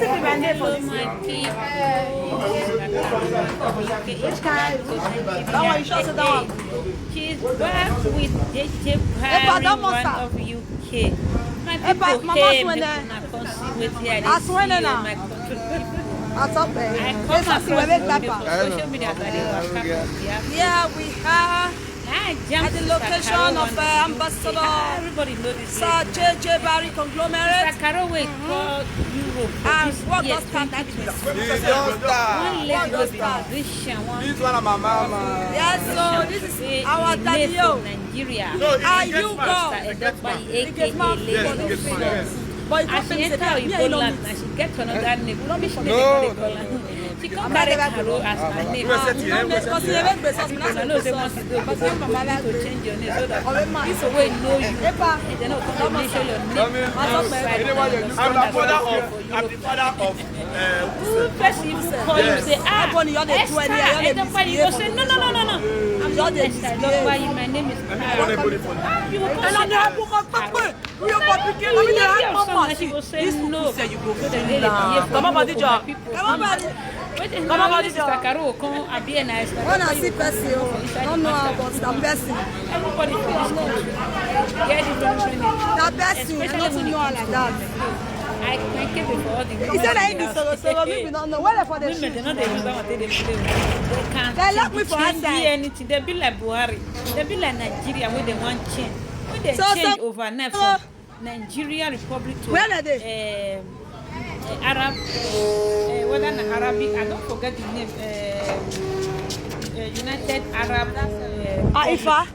Hello, my people. That one, you should say that one. She's back with JJ Barry, don't one stop. of UK. My Mama, people came, swing they there. could not conceive with here. I They swear see now. my country people. At top there. I Let's come see across where they the clap video at. for social media that they were coming. Yeah, we are I at jumped the to location Sakaro of one Ambassador Everybody knows this. Sir JJ Barry Conglomerate. Sakaro wait for Europe. And what Yes, does that like this? one lady will be musician, one This one of my mama. Yes, so this is our daddy from yo. Nigeria. Are you go? Everybody, Biggest man aka for Lady the of friends. Friends. But As she enter Igbo land, and she get another name. Which name they call her? She come carry Karo as her name. I know they must go, but you need to change your name so that people will know you. And they know come mention your name. Outside I'm the father of Who person who call you say, Esther, Edokpa, you go say, no. I'm not Esther Edokpa, my name is Karo. You go come say, she go say no. So the lady hear from people. Come on, Sister Karo, come and be a nice. When I see person, don't know about that person. Everybody for this country get different training. That person, I don't know her like that. I came before all the women. He said I ain't the solo, maybe don't know. Where for the Women, they shit? know they use what they play. They can't They lock me for change outside. anything. They be like Buhari. They be like Nigeria where they want change. When they So, change overnight from Nigeria Republic to Where are they? Arab, whether an Arabic, I don't forget the name. United Arab. Ifa?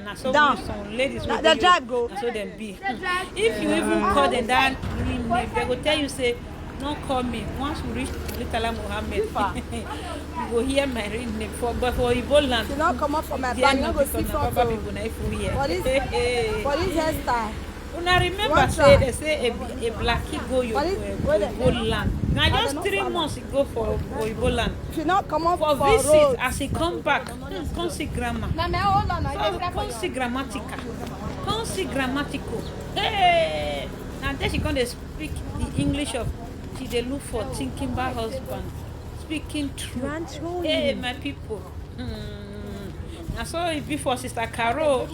Now so Down. some ladies will The be drive go. so them be. If you even call them that name, they will tell you say, don't call me. Once we reach Litala Muhammad, you go hear my real name. But for Igbo land, You don't come up from my they bag, are you not don't go because see na Baba photo. people na ifu here. For this hairstyle. Una remember One say time. they say a blackie go Igbo land. Now just 3 months he go for Igbo land. If you not come up For for visit, road. as he come back, come see grandma. Come see grammatica. Come see grammatical. Hey! Now then she gonna speak the English of she dey look for thinking about husband. Speaking true. Hey, my people. Now so it be for Sister Karo,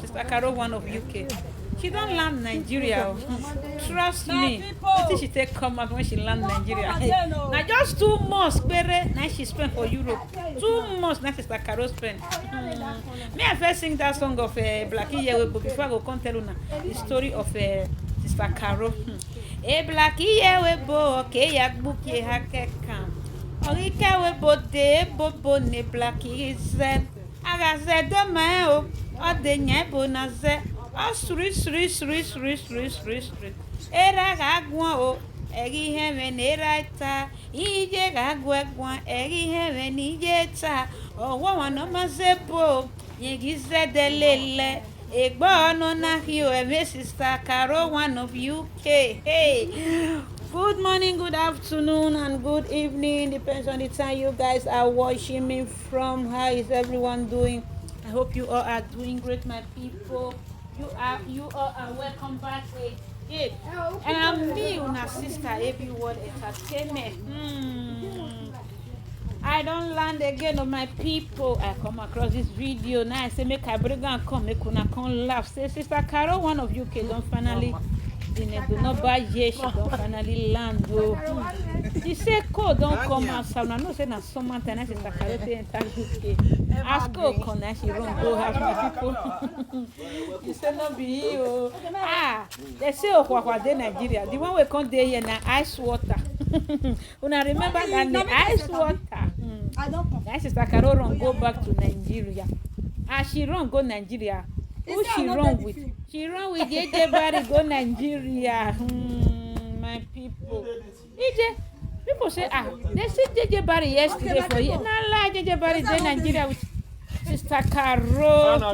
one of UK. She don't land Nigeria. Trust me. Wetin she take come out when she land Nigeria. Now just 2 months, now she spent for Europe. 2 months now Sister Karo spend. Me I first sing that song of Blackie Yewebo before I go come tell una the story of Sister Karo. Blackie Yewebo ke yakbuki hakekam. Orike webo de bobo ne Blackie ze. Aga ze do ma o. Ode nyebo na ze. Sri. Era gagwa o. Egi heaven eraita. Ije gagwa gwa. Egi heaven ije ta. Owo wana mazebo. Yegize delele. Egbo no na hiyo. Sister Karo, one of UK. Hey. Good morning, good afternoon, and good evening. Depends on the time you guys are watching me from. How is everyone doing? I hope you all are doing great, my people. You all are welcome back again. And I'm me, una sister, Every Word Entertainment. I don't land again on my people. I come across this video now. I say make I bring and come, make una come laugh. Say Sister Karo, one of UK, don't finally. Do not buy yet, she don't finally land. She say code don't come outside. I know say na summertime. Sister Karo say enter UK. Ask her come now she run go have my people. She say no be you. They say Okwakwa dey Nigeria. The one we come dey here na ice water. Una remember that name ice water. I don't come. Now Sister Karo run go back to Nigeria. As she run go Nigeria. Who she run with? She run with JJ Barry go Nigeria. My people. People say, they see JJ Barry yesterday for you. Not lie, JJ Barry go Nigeria with Sister Karo. No,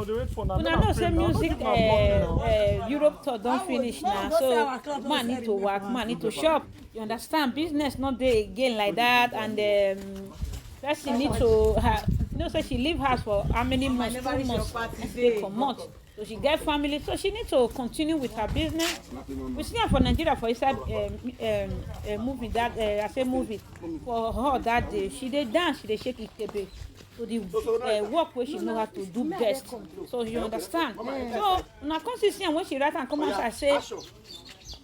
they wait for now. No, say music Europe tour don't finish now. So man need to work, man need to shop. You understand? Business not there again like that, and person need to. You know, so she leave house for how many months? 2 months. Stay for months. So So she get family, so she need to continue with her business. We see her for Nigeria for inside movie that I say movie for her that day. She dey dance, she dey shake ikebe. So the work where she know how to do best. So you understand. So now consistent when she write and come out, I say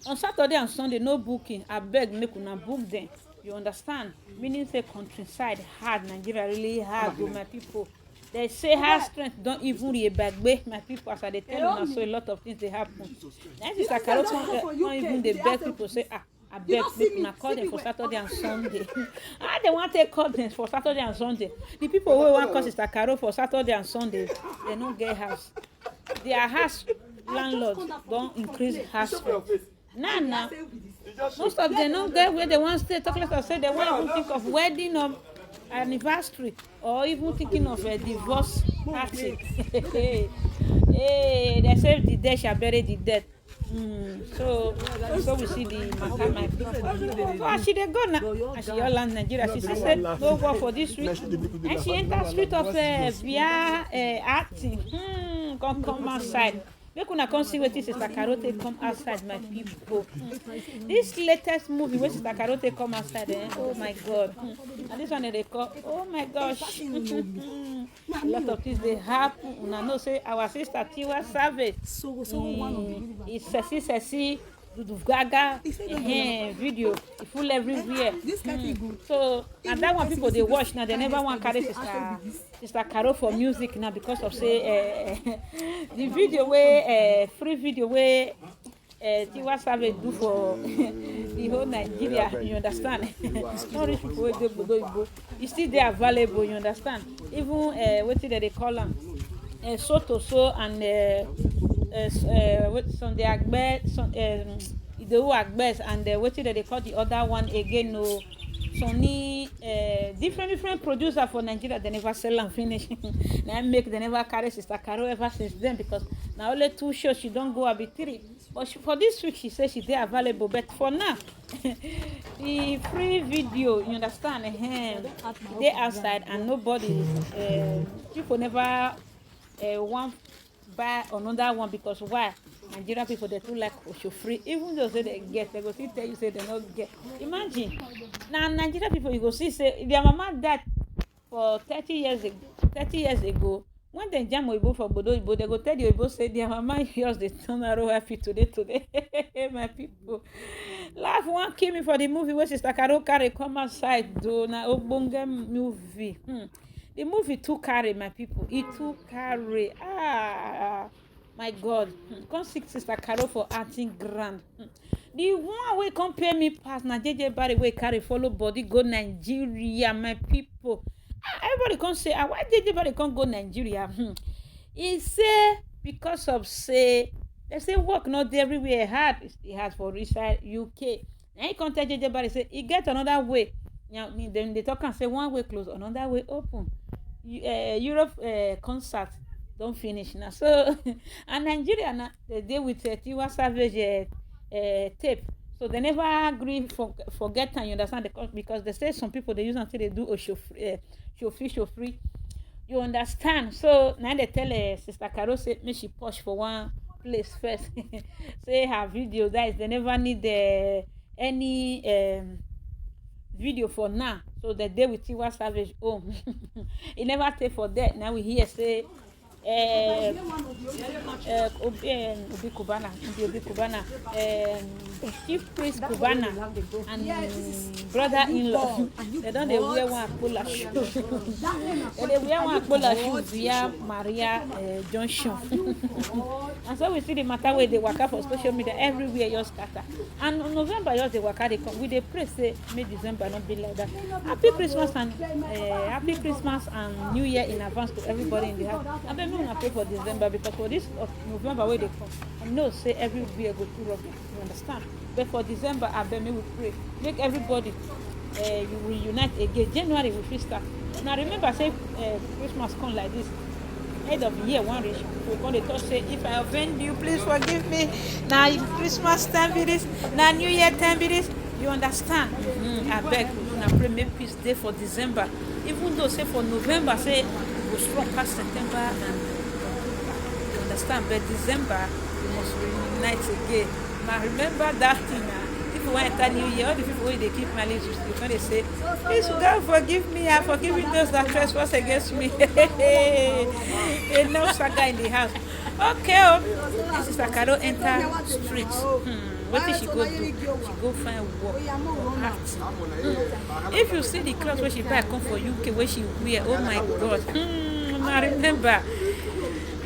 on Saturday and Sunday no booking. I beg make una book them. You understand? Meaning say countryside hard, Nigeria really hard to my people. They say her strength don't even re-beg my people as they tell you so a lot of things they happen. Then Sister Carol don't even they beg people say I beg people call them for Saturday and Sunday. They want to call them for Saturday and Sunday. The people who want call Sister Carol for Saturday and Sunday, they don't get house. Their house landlords don't increase house rent. Now, most of them don't get where they want to stay. Talk like I said, they won't even think of wedding or anniversary or even thinking of a divorce party. Hey, they say the dead shall bury the dead. So we see the matter, my people. So as she dey go now, and she all land Nigeria, she said no work for this street, and she enter street of via acting. Come outside. Make una come see wetin Sister Carol come outside, my people. This latest movie where Sister Carol come outside, oh my God. And this one they call, oh my gosh. A lot of things they happen. Una know say our sister Tiwa Savage. It's sexy. Gaga video full everywhere. So and that one people they watch now, they never want carry Sister Carol for music now because of say the video where free video where Tiwa Savage do for the whole Nigeria, you understand? Not rich people where they go, it's still there available, you understand? Even what did they call them? Sotoso and Sunday Agbe, Ideu Agbes, and what did they call the other one again? No, Sony, different producer for Nigeria. They never sell and finish. They never carry Sister Carol ever since then because now only 2 shows she don't go a bit 3. But for this week she says she's there available. But for now, the free video, you understand? They outside and nobody, people never want buy another one because why? Nigerian people they too like Osho free. Even though say they get, they go still tell you say they not get. Imagine now Nigerian people you go see say their mama died for 30 years ago. When they jam Oyibo for Bodo Oyibo, they go tell you Oyibo say their mama hears the turn arrow happy today. My people. Laugh one came in for the movie where Sister Carol carry come outside do na Ogbonge movie. The movie too carry, my people. It too carry. My God. Come seek Sister Carol for acting grand. The one way compare me past na JJ Barry way carry follow body go Nigeria, my people. Everybody can say, why JJ Barry can't go Nigeria? He say because of say they say work not everywhere hard. It has for inside UK. And he can't tell JJ Barry say he get another way. Now then they talk and say one way close, another way open. Europe concert don't finish now. So and Nigeria now they deal with Tiwa Savage tape. So they never agree forget time, you understand? Because they say some people they use until they do a show free. You understand? So now they tell Sister Carol say me she push for one place first. Say her video guys they never need any video for now. So the day with Tiwa Savage home. He never take for that. Now we hear say Obi Kubana, Chief Priest Kubana and brother-in-law. They don't wear one Akpola shoe. They wear one Akpola shoe via Maria Junction. And so we see the matter where they work out for social media everywhere just scatter. And November just they work out they come. We they pray say may December not be like that. Happy Christmas and New Year in advance to everybody in the house. I don't know pray for December because for this of November where they come, I know say everywhere go through rubbish. You understand? But for December, I bet me we pray. Make everybody you reunite again. January we start. Now remember say Christmas come like this. End of the year one reach. We come to talk say if I offend you, please forgive me. Now Christmas time be this, now New Year time be this. You understand? I beg you now pray make peace day for December. Even though say for November say we go strong past September and understand, but December we must reunite again. Now remember that thing. People want to New Year, all the people they keep my lips, when they say, please God forgive me, I'm forgiving those that trespass against me. No saga in the house. Okay, this is Sakaro enter streets. What did she go do? She go find work. If you see the clothes where she buy come for UK, where she wear, oh my God. I remember.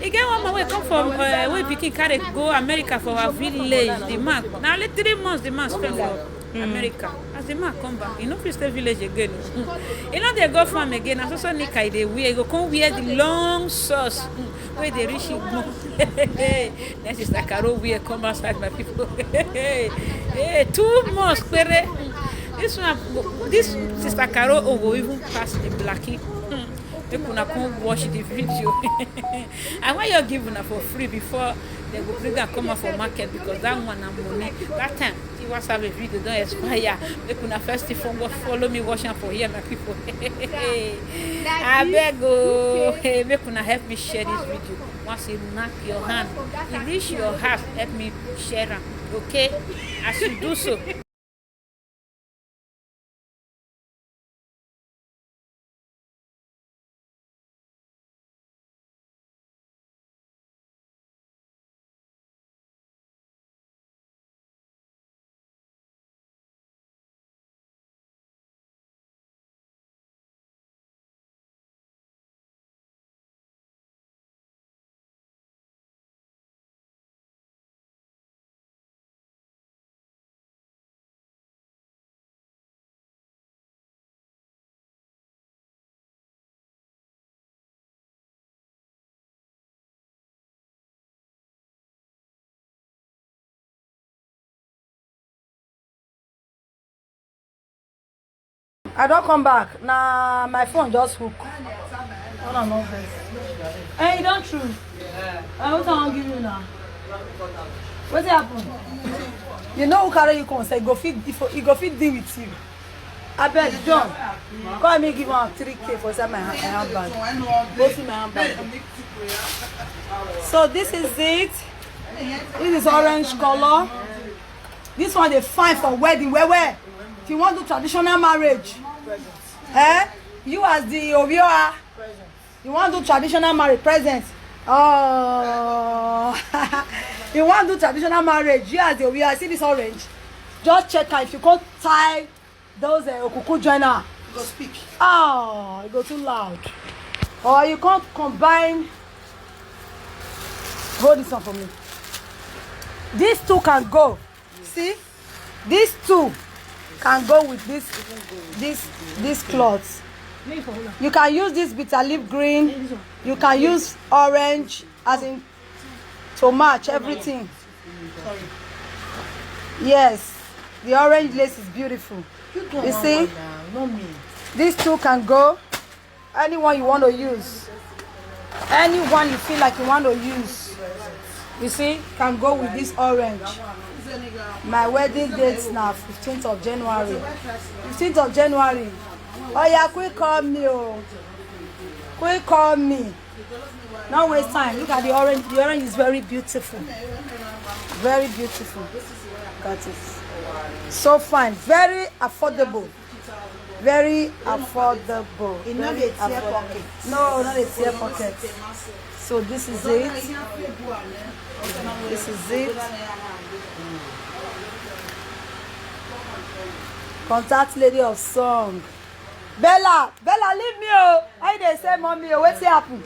Again, one man will come from we pikin carry go America for our village. The man now only 3 months the man spend for America. As the man come back, you know fit stay village again. You know they go farm again. As also Nika they wear, you go come wear the long socks where they reach it. That is like Caro wear come outside my people. Hey, 2 months pere. This sister Caro will even pass the blackie. They could come watch the video. And why you're giving her for free before they go bring her come out for market because that one and money. That time she was have a video don't expire. They could first follow me watching for here my people. I beg you, hey, make una help me share this video. Once you knock your hand, you reach your house, help me share them. Okay? As you do so. I don't come back. Nah, my phone just hook. No, no, hey, you don't true. What I give you now? What's happened? You know who carry you come say go fit deal with you. I bet John. Call me give him 3K for my handbag. Go see my handbag. So this is it. This is orange color. This one they fine for wedding. Where? If you want to do traditional marriage, you as the Ovioa, you want to do traditional marriage, present. Oh, you want to do traditional marriage, you as the Ovioa, see this orange. Just check out if you can't tie those okuku joiner. Go speak. Oh, it go too loud. Or you can't combine. Hold this one for me. These two can go. See, these two can go with this cloth. You can use this bitter leaf green. You can use orange as in to match everything. Yes, the orange lace is beautiful. You see, these two can go. Anyone you want to use, anyone you feel like you want to use, you see, can go with this orange. My wedding date now 15th of January. 15th of January. Oh yeah, quick call me, oh. Quick call me. Don't waste time. Look at the orange. The orange is very beautiful. Very beautiful. Got it. So fine. Very affordable. Very affordable. It's not a tear pocket. No, not a tear pocket. So this is it. This is it. Contact lady of song. Bella, leave me, oh. How they say, mommy, oh, what's happened?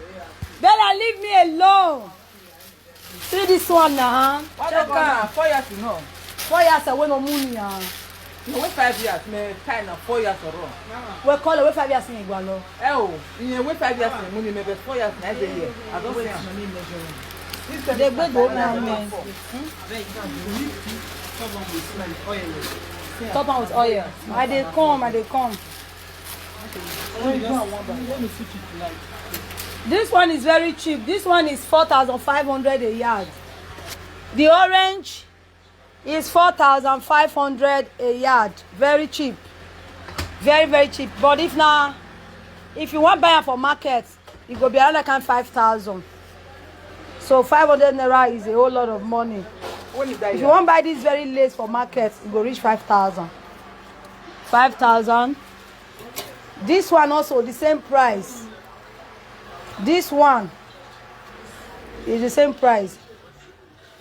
Bella, leave me alone. See this one now, huh? Check out. 4 years, you know. 4 years away, no money, huh? You wait 5 years, me kind of 4 years or wrong. We call it, wait 5 years in Igualo. Oh, you wait 5 years, money, maybe 4 years, next year. I don't say money measuring. They go now, man. Top on with oil. I they come. This one is very cheap. This one is 4,500 a yard. The orange is 4,500 a yard. Very cheap. Very, very cheap. But if you want buy for market, it go be around like 5,000. So 500 naira is a whole lot of money. If you want to buy this very lace for market, it will reach 5,000. 5,000. This one also the same price. This one is the same price.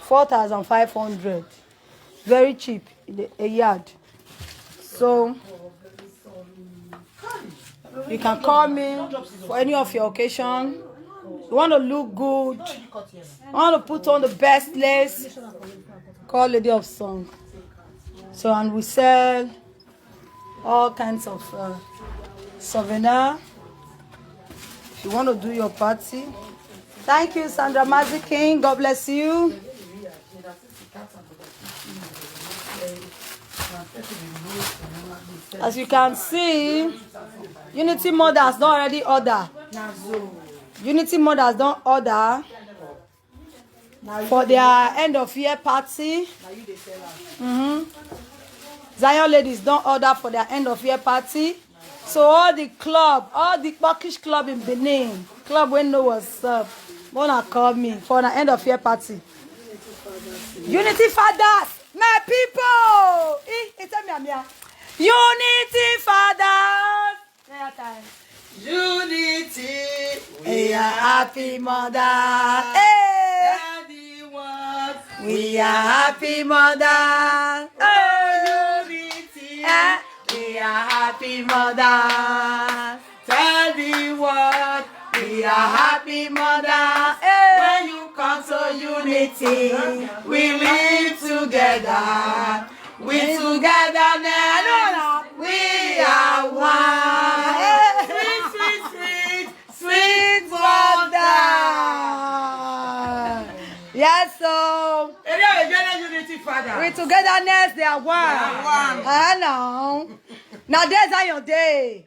4,500. Very cheap, a yard. So you can call me for any of your occasion. You want to look good, you want to put on the best lace, call Lady of Song. So, and we sell all kinds of souvenir. If you want to do your party. Thank you, Sandra Mazi King. God bless you. As you can see, Unity Mothers don't already order. Unity Mothers don't order for their end of year party. Zion ladies don't order for their end of year party. So all the club, all the Turkish club in Benin, club when no what's up, wanna call me for an end of year party. Unity Fathers, my people. Unity Fathers. Unity, We are happy mother. Hey. We are happy mother. Oh, Unity, we are happy mother. tell the world We are happy mother. Hey. when you come to unity, we live together. We togetherness, we are one. Sweet, sweet, sweet, sweet mother. Yes, so Unity Father. with togetherness they are one. I know. Now there's Zion Day.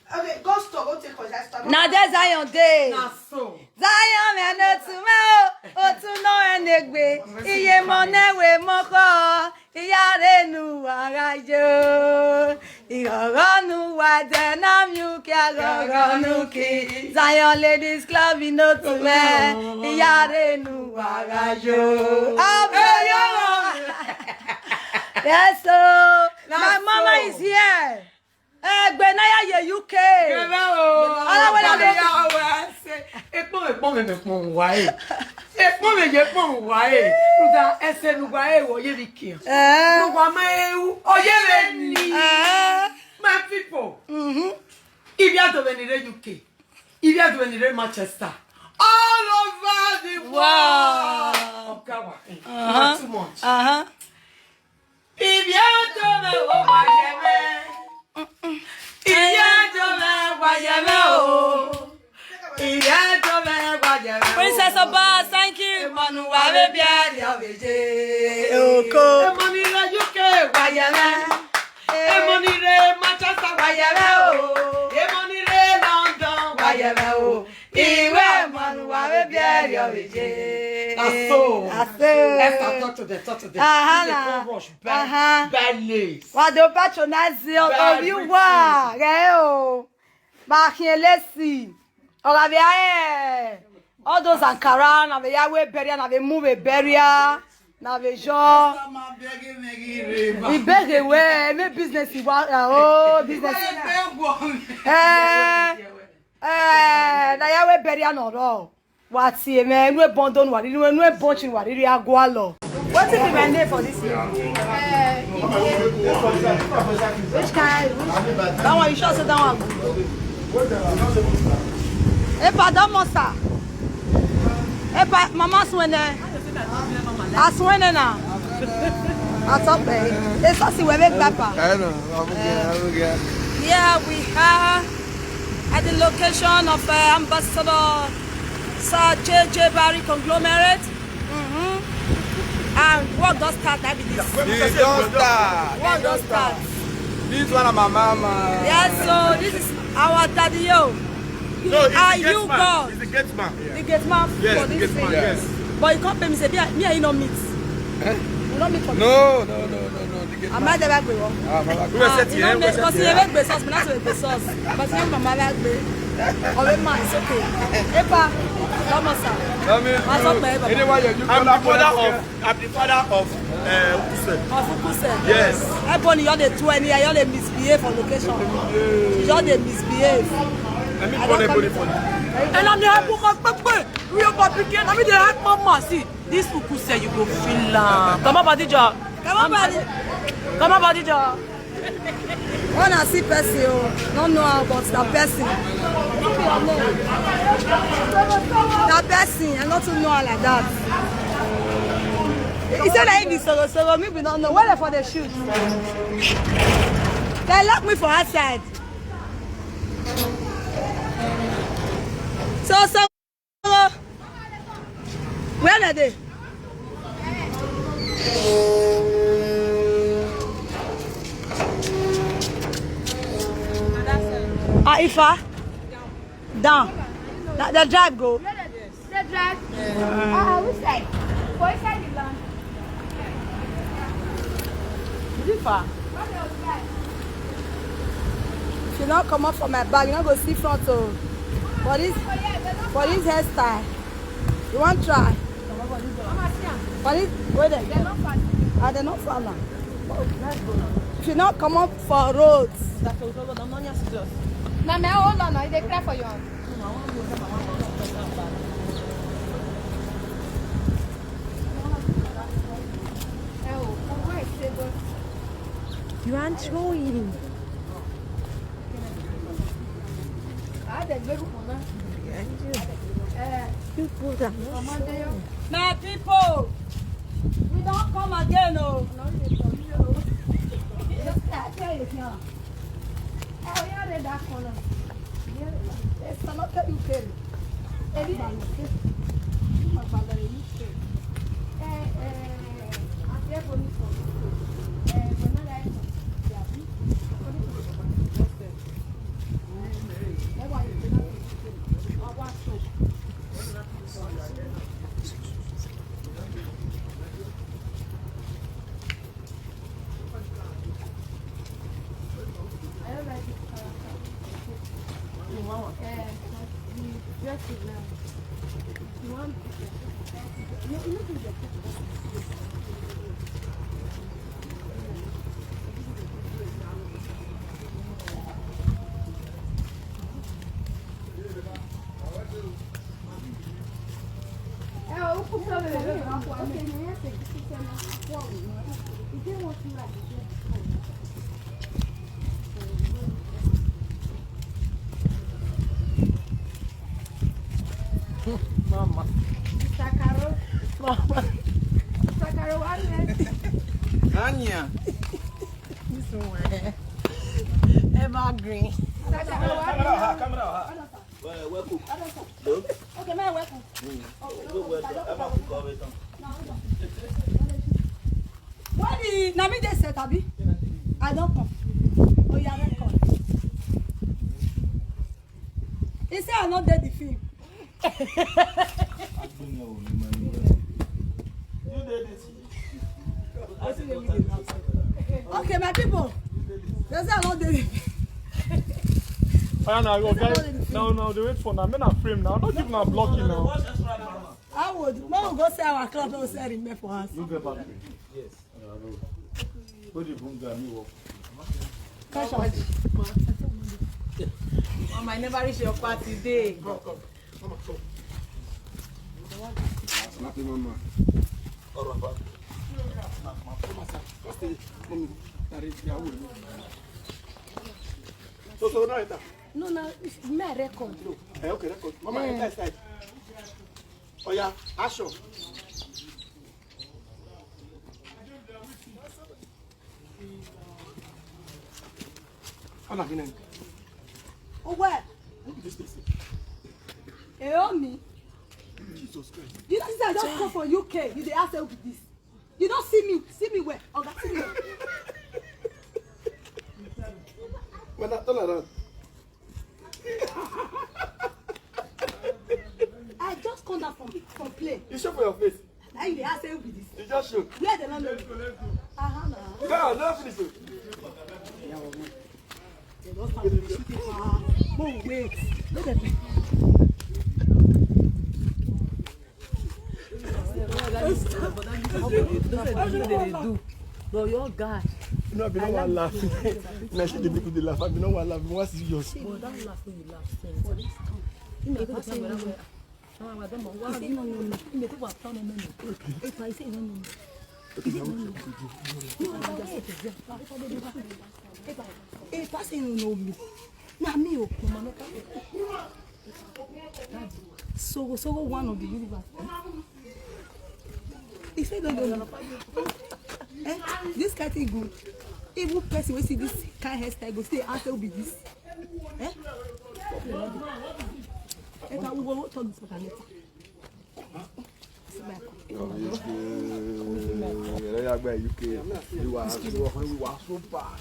Okay, go stop. Go take for that stop. Now there's Zion Day. Now so. Zion and Otuno and Egbe. Iye monewe moko. Iyarenu arajo. Igoronu wadenam yuki agoronu ki. Zion Ladies Club in Otume. Iyarenu arajo. Yes, so my mama is here. Benaya ye UK. My people, if you have to venire UK, if you have to venire Manchester, all over the world. Not too much. If you have to Princess Abbas, thank you. Talk to them. Bad lace. What the patronize of you were? Machielesi. All those Ankara, na ve Yahweh beria, na ve move beria, na ve jo. We beg away, me business business. Na Yahweh beria no ro. What see me? No abandon what? No bunching what? You agua lo. What is the name for this year? Which kind? That one you sure say that one. Pardon, monster. Mama Swene. I Swene now. I top it's also we make pepper. I know. Yeah, we are at the location of Ambassador Sir J.J. Barry Conglomerate. And what does start? That be this. It don't start. What does start? This one of my mama. Yes, so this is our daddy yo. No, it's Are the you gate man. God? It's the gate man. The gate man Yes, for the this gate man. thing. Yes. But you can't pay me say me and you don't meet. Eh? You don't meet for me. No. The gate I'm man. not the back way. Ah, mama. We were set here. Because you have a sauce, but not a sauce. But you have my back way. Oh, man, it's okay. Epa, come on, sir. I'm the father of Ukuse. Of Ukuse? Yes. Everybody, you're the 20, you're the misbehave for location. You're the misbehave. Let me call everybody for you. And I'm the help of my real papi. I'm the help mama. See, this Ukuse, you go feel come on, Badija. Come on, buddy. Come on, Badija. When I see person, don't know about that person. That person, I not to know her like that. He said like this, so maybe don't know. Where for the shoot? They lock me for outside. So, where are they? Ifa? Down. The drive go. The drive? Which side? For inside the land. Is it far? If you not come up from my bag, you not go see front. So for this hairstyle, you want try? For this, wait there. They're not far. They're not far now. If you not come up for roads. Now, hold on, they cry for you. You aren't showing. My people, we don't come again, oh. Mama. Mama. Anya. This one. Evergreen. Camera. Okay, my welcome. What the Nami they said, Abi? I don't come. Oh, yeah, record. He said I'm not dead the film. Okay, my people. They say I'm not dead the film. No, they wait for now. I'm in a frame now. Don't give me a blocking now. I would. Mom will go say our club don't say remember for us. You get back. Yes. Who the boom guy me work? Mama, I never reach your party day. Mama, Snappy mama. So now it's No, it's my record. okay, record. Mama, enter side. Oh yeah, action. Ana kinen. Oh, where? Oh, me. Jesus Christ. You know, since I just come from UK, you dey ask who be this. You don't see me. See me where? Oh, see me where? When I turn around. I just come down from play. You show for your face. Now you dey ask who be this. You just show. Where the landlord? Go, no finish it. They don't find me. Oh, wait. Look at me. But your guy. No, I don't want to laugh. I see the people they laugh. I don't want to laugh. I want to see yours. But don't laugh when you laugh. You make it sound like So one of the universe. He said, no. This cat is good. Even person will see this kind of hairstyle, go say, answer will be this. Eh? We will talk this later. You are so bad.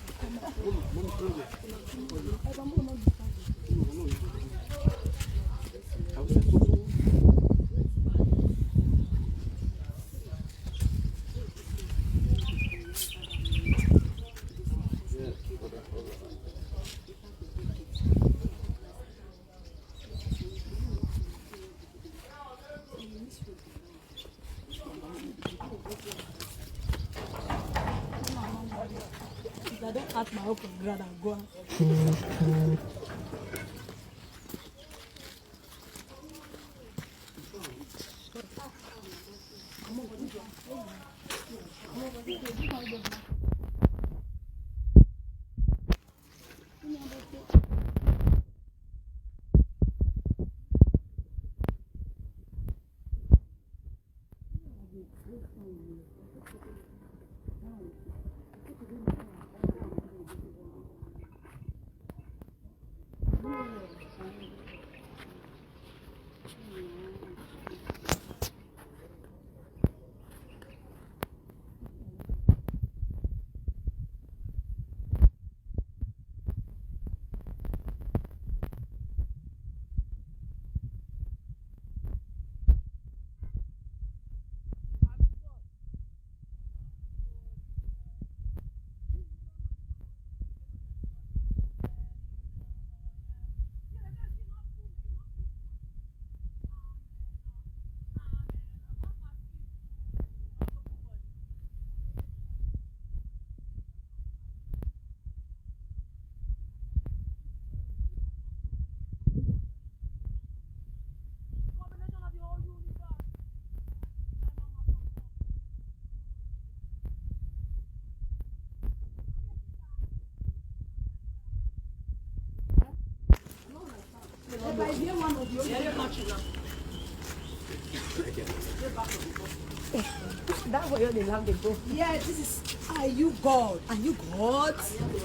I don't ask my open grad and go. That's where they have the go. Yeah, this is. Are you God? Are you God?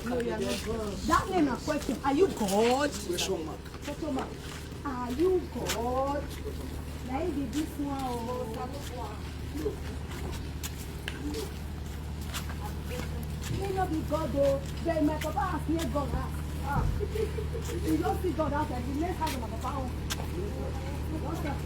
No, you are not God. That name a question. Are you God? Question mark. Are you God? Now you did this one or no. May not be God though. Then my papa has near God house. You don't see God outside. The next house of my papa. What's that?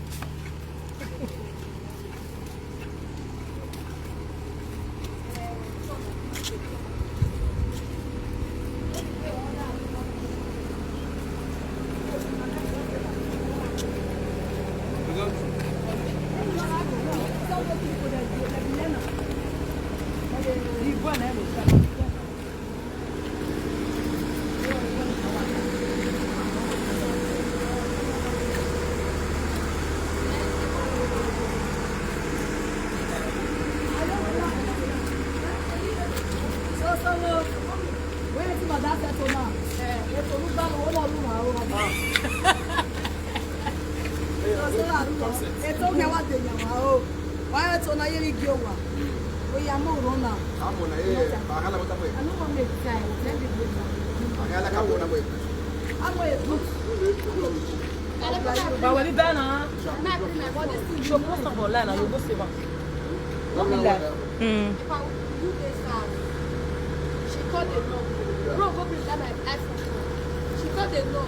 But when you done, you post up online and you go save her. Don't be like. She called the no. Bro, go bring that my iPhone. She called the no.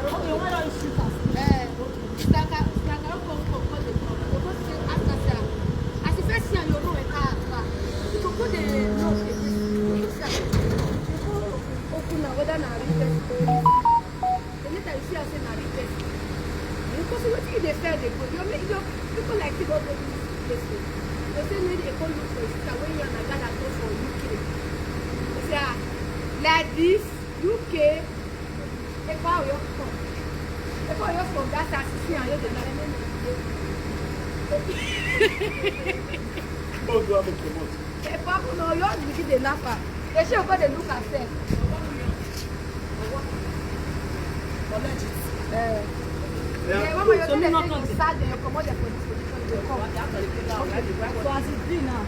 Okay, why don't you shoot us? Called the no. You go say, ask her, as if I see your room and car, you go put the no. Open now, whether now, tell the people, people like you don't go to this place. They say maybe they call look for a sister when you're not that go for UK. They say, like this, UK, if I were from, if I were from that assistant, I know the name. Oh, do I make promote? If I know yours, we give the napper. They should go to look at them. Yeah, when you're going to start, you come out for this position. So as it's been now,